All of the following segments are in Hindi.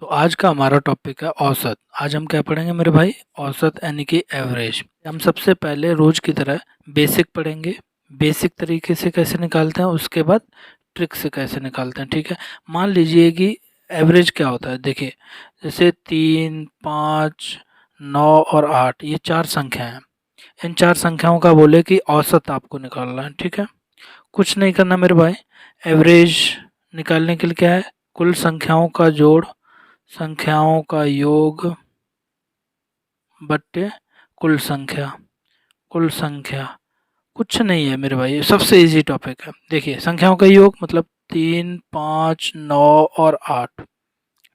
तो आज का हमारा टॉपिक है औसत। आज हम क्या पढ़ेंगे मेरे भाई? औसत यानी कि एवरेज। हम सबसे पहले रोज की तरह बेसिक पढ़ेंगे। बेसिक तरीके से कैसे निकालते हैं, उसके बाद ट्रिक से कैसे निकालते हैं। ठीक है। मान लीजिए कि एवरेज क्या होता है। देखिए, जैसे 3, 5, 9 और 8 ये चार संख्या हैं। इन चार संख्याओं का बोले कि औसत आपको निकालना है। ठीक है। कुछ नहीं करना मेरे भाई। एवरेज निकालने के लिए क्या है? कुल संख्याओं का जोड़, संख्याओं का योग बट्टे कुल संख्या। कुल संख्या कुछ नहीं है मेरे भाई, ये सबसे इजी टॉपिक है। देखिए, संख्याओं का योग मतलब 3, 5, 9 और 8।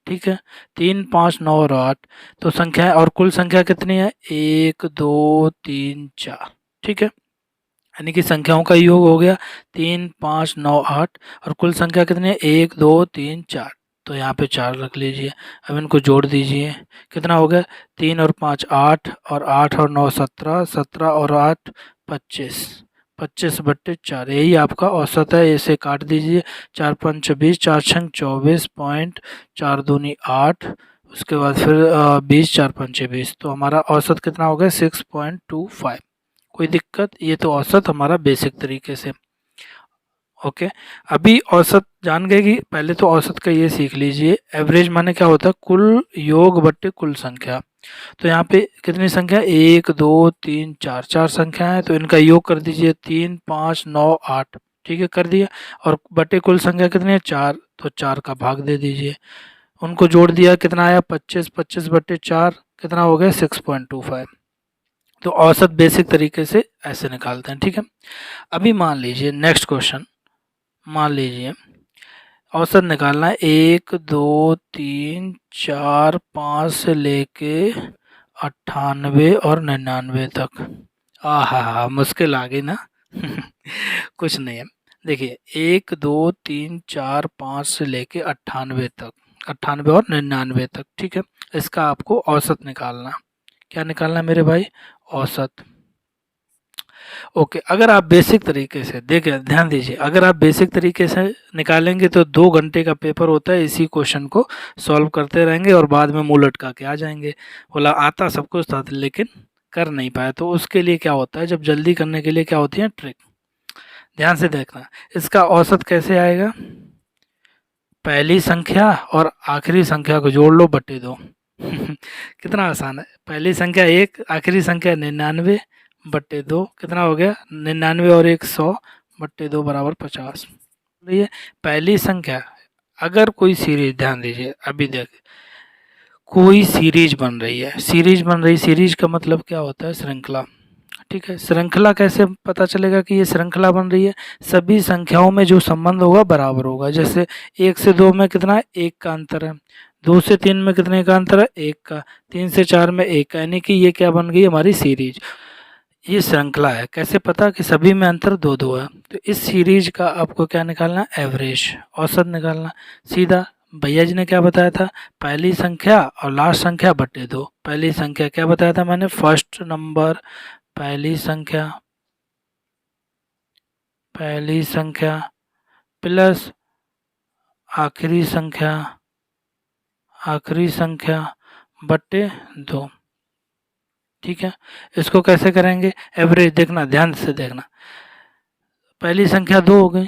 ठीक है। 3, 5, 9 और 8। तो संख्या और कुल संख्या कितनी है? 1, 2, 3, 4। ठीक है। यानी कि संख्याओं का योग हो गया 3, 5, 9, 8 और कुल संख्या कितनी है? 1, 2, 3, 4। तो यहाँ पे 4 रख लीजिए। अब इनको जोड़ दीजिए। कितना हो गया? 3 और 5 8 और 8 और 9 17, 17 और 8 25। 25/4 यही आपका औसत है। इसे काट दीजिए। 4 5 20, 4 6 24 पॉइंट, 4 दूनी 8। उसके बाद फिर 20, 4 5 20। तो हमारा औसत कितना हो गया? 6.25। कोई दिक्कत? ये तो औसत हमारा बेसिक तरीके से। ओके। अभी औसत जान गए कि पहले तो औसत का ये सीख लीजिए। एवरेज माने क्या होता है? कुल योग बट्टे कुल संख्या। तो यहाँ पे कितनी संख्या? 1, 2, 3, 4, 4 संख्या है। तो इनका योग कर दीजिए। 3, 5, 9, 8। ठीक है, कर दिया। और बट्टे कुल संख्या कितनी है? 4। तो 4 का भाग दे दीजिए। उनको जोड़ दिया, कितना आया? 25। 25/4 कितना हो गया? 6.25। तो औसत बेसिक तरीके से ऐसे निकालते हैं। ठीक है। अभी मान लीजिए नेक्स्ट क्वेश्चन। मान लीजिए औसत निकालना है 1, 2, 3, 4, 5 से लेके 98 और 99 तक। आहा, मुश्किल आ गई ना? कुछ नहीं है। देखिए, 1, 2, 3, 4, 5 से लेके 98 तक, 98 और 99 तक। ठीक है। इसका आपको औसत निकालना। क्या निकालना है मेरे भाई? औसत। ओके। अगर आप बेसिक तरीके से देखें, ध्यान दीजिए, अगर आप बेसिक तरीके से निकालेंगे तो 2 घंटे का पेपर होता है। इसी क्वेश्चन को सॉल्व करते रहेंगे और बाद में मुंह लटका के आ जाएंगे। बोला आता सब कुछ था लेकिन कर नहीं पाया। तो उसके लिए क्या होता है, जब जल्दी करने के लिए क्या होती है? ट्रिक। ध्यान से देखना। इसका औसत कैसे आएगा? पहली संख्या और आखिरी संख्या को जोड़ लो बट्टे दो। कितना आसान है। पहली संख्या 1, आखिरी संख्या 99 बट्टे 2। कितना हो गया? 99 और 1 100 बट्टे 2 बराबर 50। ये पहली संख्या। अगर कोई सीरीज, ध्यान दीजिए, अभी देख, कोई सीरीज बन रही है, सीरीज बन रही, सीरीज का मतलब क्या होता है? श्रृंखला। ठीक है। श्रृंखला कैसे पता चलेगा कि ये श्रृंखला बन रही है? सभी संख्याओं में जो संबंध होगा बराबर होगा। जैसे 1 से 2 में कितना है? 1 का अंतर है। 2 से 3 में कितने का अंतर है? 1 का। 3 से 4 में 1 का। यानी कि ये क्या बन गई? हमारी सीरीज। ये श्रृंखला है। कैसे पता कि सभी में अंतर 2 2 है? तो इस सीरीज का आपको क्या निकालना? एवरेज, औसत निकालना। सीधा भैया जी ने क्या बताया था? पहली संख्या और लास्ट संख्या बट्टे 2। पहली संख्या क्या बताया था मैंने? फर्स्ट नंबर, पहली संख्या, पहली संख्या प्लस आखिरी संख्या, आखिरी संख्या बट्टे 2। ठीक है। इसको कैसे करेंगे? एवरेज देखना, ध्यान से देखना। पहली संख्या 2 हो गई।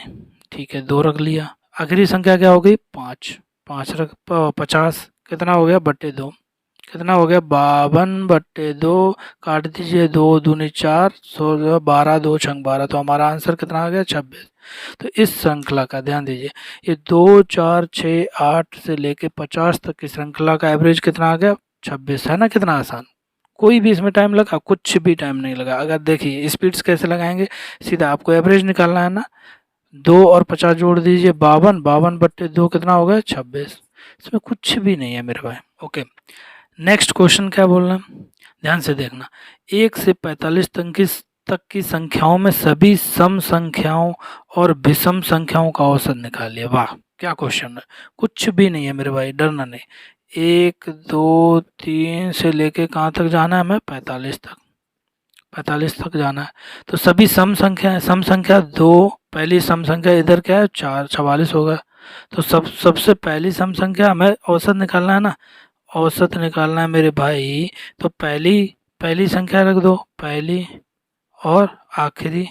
ठीक है, 2 रख लिया। आखिरी संख्या क्या हो गई? 5। 5 रख 50। कितना हो गया? बट्टे 2। कितना हो गया? 52/2। काट दीजिए। 2 दूनी 4, 16, 12, 2 छंग 12। तो हमारा आंसर कितना आ गया? 26। तो इस श्रृंखला का ध्यान दीजिए, ये 2, 4, 6, 8 से लेके 50 तक की श्रृंखला का एवरेज कितना आ गया? 26। है ना? कितना आसान। कोई भी इसमें टाइम लगा? कुछ भी टाइम नहीं लगा। अगर देखिए स्पीड्स कैसे लगाएंगे, सीधा आपको एवरेज निकालना है ना। 2 और 50 जोड़ दीजिए, 52। 52/2 कितना हो गया? 26। इसमें कुछ भी नहीं है मेरे भाई। ओके। नेक्स्ट क्वेश्चन क्या बोलना है? ध्यान से देखना। 1 से 45 तक की संख्याओं में सभी सम संख्याओं और विषम संख्याओं का औसत निकालिए। वाह, क्या क्वेश्चन है। कुछ भी नहीं है मेरे भाई, डरना नहीं। 1, 2, 3 से लेके कहाँ तक जाना है हमें? 45 तक। 45 तक जाना है। तो सभी सम संख्या है। सम संख्या 2, पहली सम संख्या इधर क्या है? 4, 44 होगा। तो सबसे पहली सम संख्या हमें औसत निकालना है ना, औसत निकालना है मेरे भाई। तो पहली पहली संख्या रख दो, पहली और आखिरी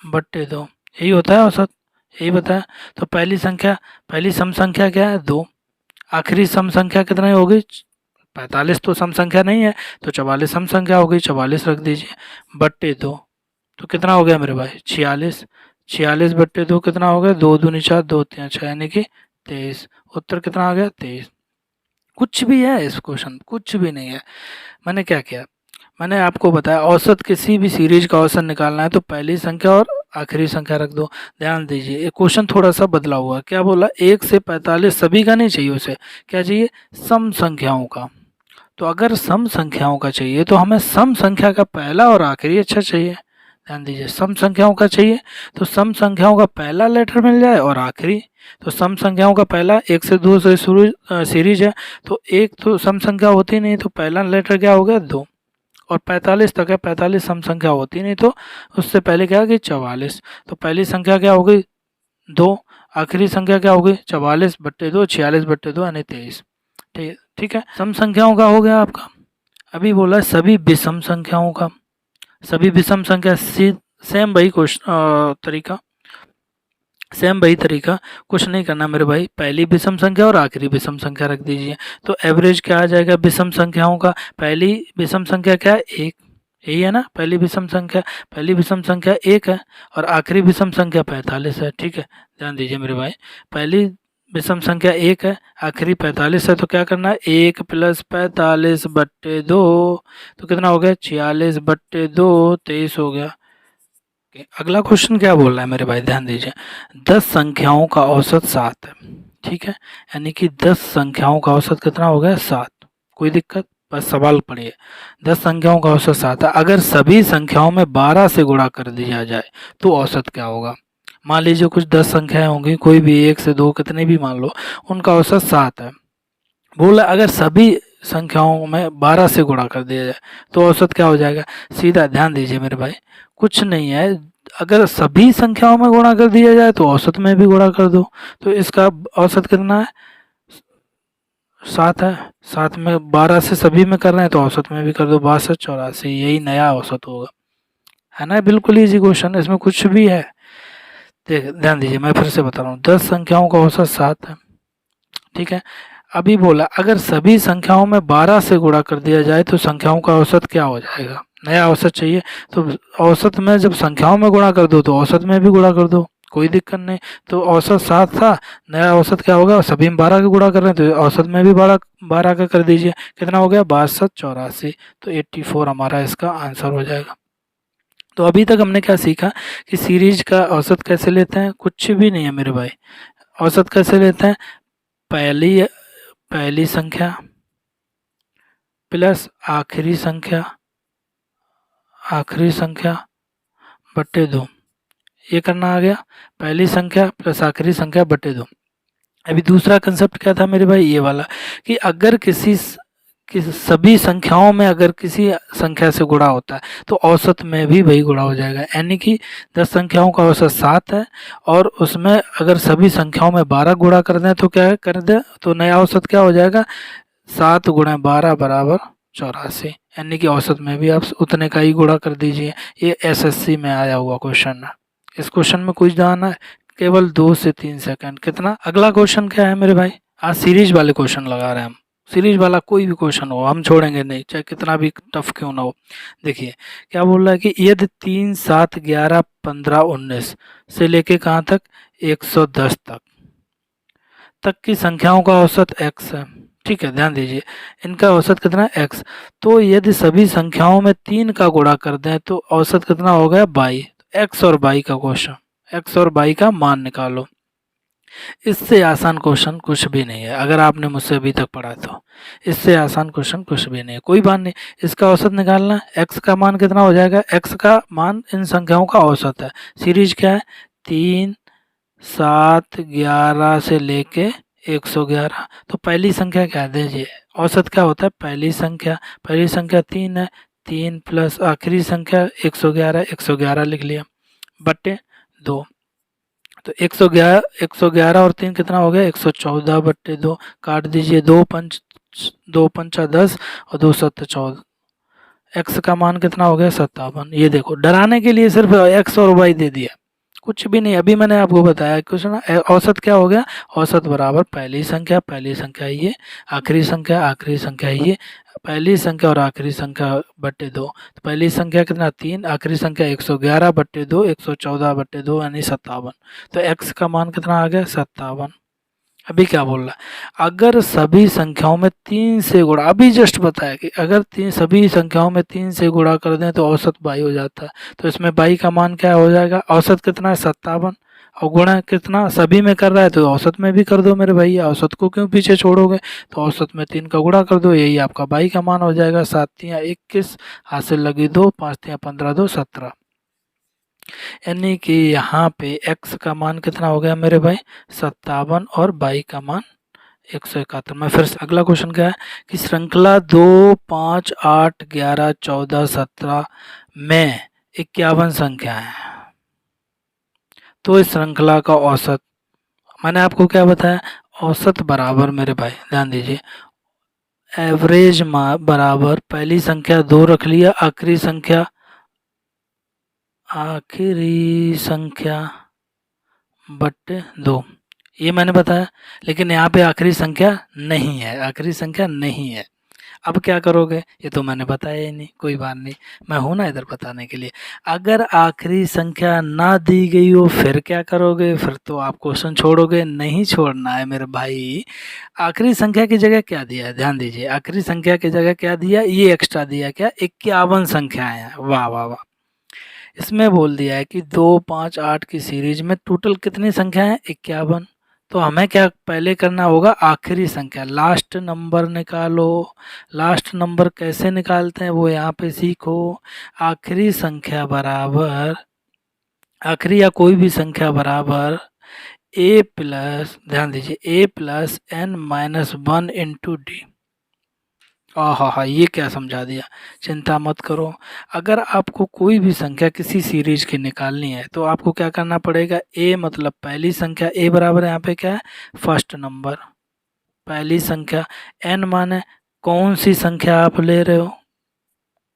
बट्टे दो, यही होता है औसत, यही बताया। तो पहली सम संख्या क्या है, 2। आखिरी सम संख्या कितना होगी, 45 तो सम संख्या नहीं है, तो 44 सम संख्या होगी, 44 रख दीजिए बट्टे 2। तो कितना हो गया मेरे भाई, 46। 46 बट्टे 2 कितना हो गया, 2 दूनी 4, 2 3 6, यानी कि 23। उत्तर कितना आ गया, 23। कुछ भी है इस क्वेश्चन, कुछ भी नहीं है। मैंने क्या किया, मैंने आपको बताया औसत, किसी भी सीरीज का औसत निकालना है तो पहली संख्या और आखिरी संख्या रख दो। ध्यान दीजिए, ये क्वेश्चन थोड़ा सा बदला हुआ है। क्या बोला, 1 से 45 सभी का नहीं चाहिए, उसे क्या चाहिए, सम संख्याओं का। तो अगर सम संख्याओं का चाहिए तो हमें सम संख्या का पहला और आखिरी अच्छा चाहिए। ध्यान दीजिए, सम संख्याओं का चाहिए तो सम संख्याओं का पहला लेटर मिल जाए और आखिरी। तो सम संख्याओं का पहला 1 से 2 से शुरू सीरीज है, तो एक तो सम संख्या होती नहीं, तो पहला लेटर क्या हो गया, 2। और 45 तक है, 45 सम संख्या होती नहीं, तो उससे पहले क्या है कि 44। तो पहली संख्या क्या हो गई, 2। आखिरी संख्या क्या हो गई, 44 बट्टे 2, 46 बट्टे 2 यानी 23। ठीक ठीक है, सम संख्याओं का हो गया आपका। अभी बोला है सभी विषम संख्याओं का। सभी विषम संख्या सेम वही क्वेश्चन तरीका, सेम वही तरीका, कुछ नहीं करना मेरे भाई। पहली विषम संख्या और आखिरी विषम संख्या रख दीजिए। तो एवरेज क्या आ जाएगा विषम संख्याओं का, पहली विषम संख्या क्या है, 1, यही है ना पहली विषम संख्या। पहली विषम संख्या 1 है और आखिरी विषम संख्या 45 है। ठीक है, ध्यान दीजिए मेरे भाई, पहली विषम संख्या 1 है, आखिरी 45 है, तो क्या करना है, 1 + 45 बट्टे 2, तो कितना हो गया, 46 बट्टे 2, 23 हो गया। अगला क्वेश्चन क्या बोल रहा है मेरे भाई, ध्यान दीजिए, 10 संख्याओं का औसत 7 है। ठीक है, यानी कि 10 संख्याओं का औसत कितना हो गया, 7। कोई दिक्कत, बस सवाल पढ़िए। 10 संख्याओं का औसत 7 है, अगर सभी संख्याओं में 12 से गुणा कर दिया जाए तो औसत क्या होगा। मान लीजिए कुछ 10 संख्याएं होंगी, कोई भी 1 से 2 कितने भी मान लो, उनका औसत 7 है। बोला अगर सभी संख्याओं में 12 से गुणा कर दिया जाए तो औसत क्या हो जाएगा। सीधा ध्यान दीजिए मेरे भाई, कुछ नहीं है, अगर सभी संख्याओं में गुणा कर दिया जाए तो औसत में भी गुणा कर दो। तो इसका औसत कितना है, 7 है। 7 में 12 से सभी में कर रहे हैं तो औसत में भी कर दो, 62 84, यही नया औसत होगा, है ना। बिल्कुल इजी क्वेश्चन, इसमें कुछ भी है। ध्यान दीजिए, मैं फिर से बता रहा हूँ, 10 संख्याओं का औसत 7 है। ठीक है, अभी बोला अगर सभी संख्याओं में 12 से गुणा कर दिया जाए तो संख्याओं का औसत क्या हो जाएगा, नया औसत चाहिए। तो औसत में जब संख्याओं में गुणा कर दो तो औसत में भी गुणा कर दो, कोई दिक्कत नहीं। तो औसत 7 था, नया औसत क्या होगा, सभी में 12 का गुणा कर रहे हैं तो औसत में भी 12 12 का कर दीजिए, कितना हो गया, 62 84, तो 84 हमारा इसका आंसर हो जाएगा। तो अभी तक हमने क्या सीखा कि सीरीज का औसत कैसे लेते हैं, कुछ भी नहीं है मेरे भाई। औसत कैसे लेते हैं, पहली पहली संख्या प्लस आखिरी संख्या बट्टे 2, ये करना आ गया, पहली संख्या प्लस आखिरी संख्या बट्टे 2। अभी दूसरा कंसेप्ट क्या था मेरे भाई, ये वाला कि अगर सभी संख्याओं में अगर किसी संख्या से गुणा होता है तो औसत में भी वही गुणा हो जाएगा। यानी कि 10 संख्याओं का औसत 7 है और उसमें अगर सभी संख्याओं में 12 गुणा कर दें तो क्या कर दें, तो नया औसत क्या हो जाएगा, 7 × 12 = 84, यानी कि औसत में भी आप उतने का ही गुणा कर दीजिए। ये एसएससी में आया हुआ क्वेश्चन है। इस क्वेश्चन में कुछ जाना है, केवल 2 से 3 सेकंड। कितना, अगला क्वेश्चन क्या है मेरे भाई, आज सीरीज वाले क्वेश्चन लगा रहे हैं हम। सीरीज वाला कोई भी क्वेश्चन हो हम छोड़ेंगे नहीं, चाहे कितना भी टफ क्यों ना हो। देखिए क्या बोल रहा है कि यदि 3 7 11 15 19 से लेके कहाँ तक, 110 तक की संख्याओं का औसत x है। ठीक है, ध्यान दीजिए, इनका औसत कितना है, x। तो यदि सभी संख्याओं में 3 का गुणा कर दें तो औसत कितना हो गया, 22। x और y का क्वेश्चन, x और y का मान निकालो। इससे आसान क्वेश्चन कुछ भी नहीं है, अगर आपने मुझसे अभी तक पढ़ा तो इससे आसान क्वेश्चन कुछ भी नहीं है। कोई बात नहीं, इसका औसत निकालना है, x का मान कितना हो जाएगा, x का मान इन संख्याओं का औसत है। सीरीज क्या है, 3 7 11 से लेके 111। तो पहली संख्या क्या दीजिए, औसत क्या होता है, पहली संख्या 3 है, 3 प्लस आखिरी संख्या 111, 111 लिख लिया बट्टे 2। तो 111 और 3 कितना हो गया 114/2, काट दीजिए, दो पंचा 10 और 2 सत्त 14, एक्स का मान कितना हो गया 57। ये देखो डराने के लिए सिर्फ एक्स और वाई दे दिया, कुछ भी नहीं। अभी मैंने आपको बताया कुछ ना, औसत क्या हो गया, औसत बराबर पहली संख्या ये, आखिरी संख्या ये, पहली संख्या और आखिरी संख्या बट्टे 2। तो पहली संख्या कितना 3, आखिरी संख्या 111/2, 114/2 यानी 57। तो एक्स का मान कितना आ गया 57। अभी क्या बोल रहा है, अगर सभी संख्याओं में 3 से गुणा, अभी जस्ट बताया कि अगर सभी संख्याओं में 3 से गुणा कर दें तो औसत 22 हो जाता है। तो इसमें 22 का मान क्या हो जाएगा, औसत कितना है 57, और गुणा कितना सभी में कर रहा है तो औसत में भी कर दो मेरे भैया, औसत को क्यों पीछे छोड़ोगे। तो औसत में 3 का गुणा कर दो, यही आपका 22 का मान हो जाएगा। 7 तियाँ 21, हासिल लगी 2, 5 तियाँ 15, 2 17। यानी कि यहाँ पे x का मान कितना हो गया मेरे भाई 57, और y का मान 171। मैं फिर से अगला क्वेश्चन क्या है कि श्रृंखला 2, 5, 8, 11, 14, 17 में 51 संख्या है, तो इस श्रृंखला का औसत, मैंने आपको क्या बताया, औसत बराबर मेरे भाई ध्यान दीजिए, एवरेज बराबर पहली संख्या 2 रख लिया, आखिरी संख्या बट्टे 2, ये मैंने बताया। लेकिन यहाँ पे आखिरी संख्या नहीं है, आखिरी संख्या नहीं है। अब क्या करोगे, ये तो मैंने बताया ही नहीं, कोई बात नहीं, मैं हूं ना इधर बताने के लिए। अगर आखिरी संख्या ना दी गई हो फिर क्या करोगे, फिर तो आप क्वेश्चन छोड़ोगे, नहीं छोड़ना है मेरे भाई। आखिरी संख्या की जगह क्या दिया है, ध्यान दीजिए, आखिरी संख्या की जगह क्या दिया, ये एक्स्ट्रा दिया, क्या 51 संख्याएं हैं। वाह वाह वाह। इसमें बोल दिया है कि 2, 5, 8 की सीरीज में टोटल कितनी संख्या है 51। तो हमें क्या पहले करना होगा, आखिरी संख्या लास्ट नंबर निकालो। लास्ट नंबर कैसे निकालते हैं वो यहाँ पे सीखो। आखिरी संख्या बराबर, आखिरी या कोई भी संख्या बराबर a प्लस, ध्यान दीजिए, a+n-1 इंटू डी। हाँ, ये क्या समझा दिया, चिंता मत करो। अगर आपको कोई भी संख्या किसी सीरीज की निकालनी है तो आपको क्या करना पड़ेगा, a मतलब पहली संख्या, a बराबर यहाँ पे क्या है फर्स्ट नंबर, पहली संख्या, n माने कौन सी संख्या आप ले रहे हो,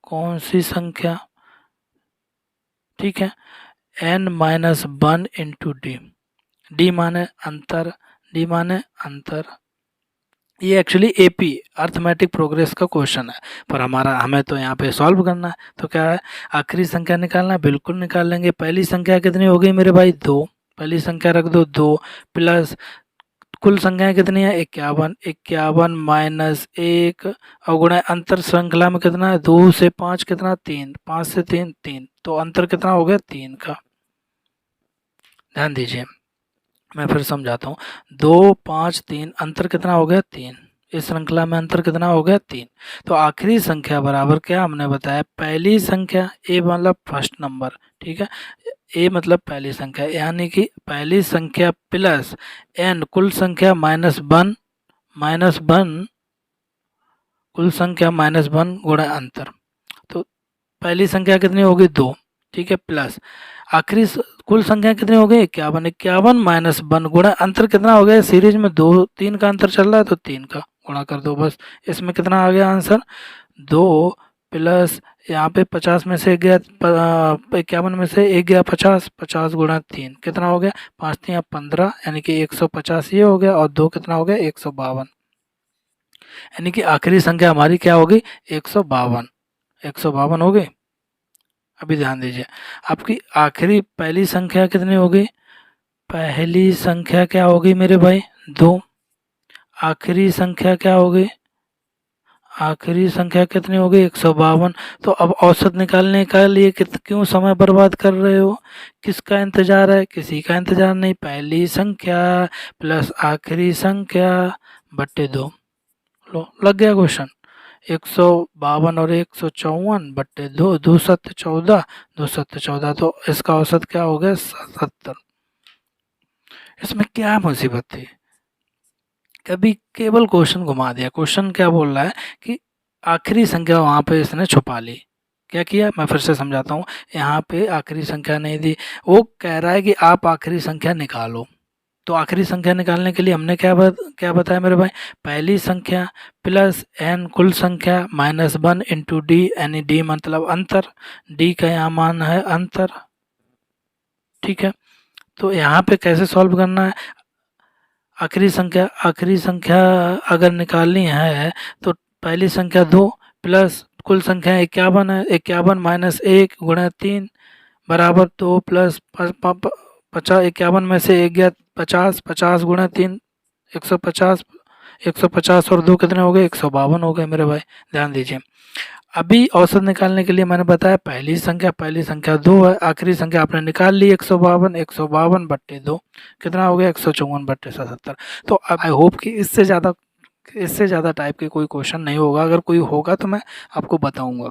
कौन सी संख्या, ठीक है, n-1 इंटू डी, डी माने अंतर, डी माने अंतर। ये एक्चुअली एपी अर्थमेटिक प्रोग्रेस का क्वेश्चन है, पर हमें तो यहाँ पे सॉल्व करना है। तो क्या है, आखिरी संख्या निकालना है, बिल्कुल निकाल लेंगे। पहली संख्या कितनी हो गई मेरे भाई 2, पहली संख्या रख दो 2, प्लस कुल संख्याएं कितनी है 51, 51 माइनस 1, और गुणा अंतर श्रृंखला में कितना है 2 से 5 कितना 3, 5 से 3 3, तो अंतर कितना हो गया 3 का। ध्यान दीजिए, मैं फिर समझाता हूँ, 2, 5, 3, अंतर कितना हो गया 3, इस श्रृंखला में अंतर कितना हो गया 3। तो आखिरी संख्या बराबर क्या हमने बताया, पहली संख्या, ए मतलब फर्स्ट नंबर, ठीक है, ए मतलब पहली संख्या, यानी कि पहली संख्या प्लस एन कुल संख्या माइनस वन कुल संख्या -1 गुणा अंतर। तो पहली संख्या कितनी होगी 2, ठीक है, प्लस आखिरी कुल संख्या कितनी हो गई 51, 51 -1 गुणा अंतर कितना हो गया, सीरीज में 2 3 का अंतर चल रहा है तो 3 का गुणा कर दो बस। इसमें कितना आ गया आंसर 2 प्लस यहाँ पे 50 में से 1 गया, 51 में से 1 गया 50, 50 गुणा 3 कितना हो गया 5 3 15, यानी कि 150 ये हो गया, और 2 कितना हो गया 152, यानी कि आखिरी संख्या हमारी क्या होगी 152, 152 हो गई। अभी ध्यान दीजिए, आपकी आखिरी पहली संख्या कितनी होगी, पहली संख्या क्या होगी मेरे भाई 2, आखिरी संख्या क्या होगी, आखिरी संख्या कितनी होगी 152। तो अब औसत निकालने के लिए क्यों समय बर्बाद कर रहे हो, किसका इंतजार है, किसी का इंतजार नहीं, पहली संख्या प्लस आखिरी संख्या बट्टे 2, लो लग गया क्वेश्चन। 152 और 154/2, 2 7 14, 2 7 14, तो इसका औसत क्या हो गया 70। इसमें क्या मुसीबत थी, कभी केवल क्वेश्चन घुमा दिया। क्वेश्चन क्या बोल रहा है कि आखिरी संख्या वहाँ पे इसने छुपा ली, क्या किया, मैं फिर से समझाता हूँ। यहाँ पे आखिरी संख्या नहीं दी, वो कह रहा है कि आप आखिरी संख्या निकालो। तो आखिरी संख्या निकालने के लिए हमने क्या बताया मेरे भाई, पहली संख्या प्लस एन कुल संख्या माइनस 1 इंटू डी, यानी डी मतलब अंतर, डी का यहाँ मान है अंतर। ठीक है, तो यहाँ पे कैसे सॉल्व करना है, आखिरी संख्या अगर निकालनी है तो पहली संख्या 2 प्लस कुल संख्या 51 है, 51 माइनस 1 गुणा 3 बराबर 2 प्लस 50, 51 में से 1 गया 50, 50 गुणा 3 150, 150 और 2 कितने हो गए, 152 हो गए मेरे भाई। ध्यान दीजिए, अभी औसत निकालने के लिए मैंने बताया पहली संख्या 2 है, आखिरी संख्या आपने निकाल ली 152, 152 बट्टे 2 कितना हो गया, 154 बट्टे 77। तो अब आई होप कि इससे ज़्यादा टाइप के कोई क्वेश्चन नहीं होगा, अगर कोई होगा तो मैं आपको बताऊंगा।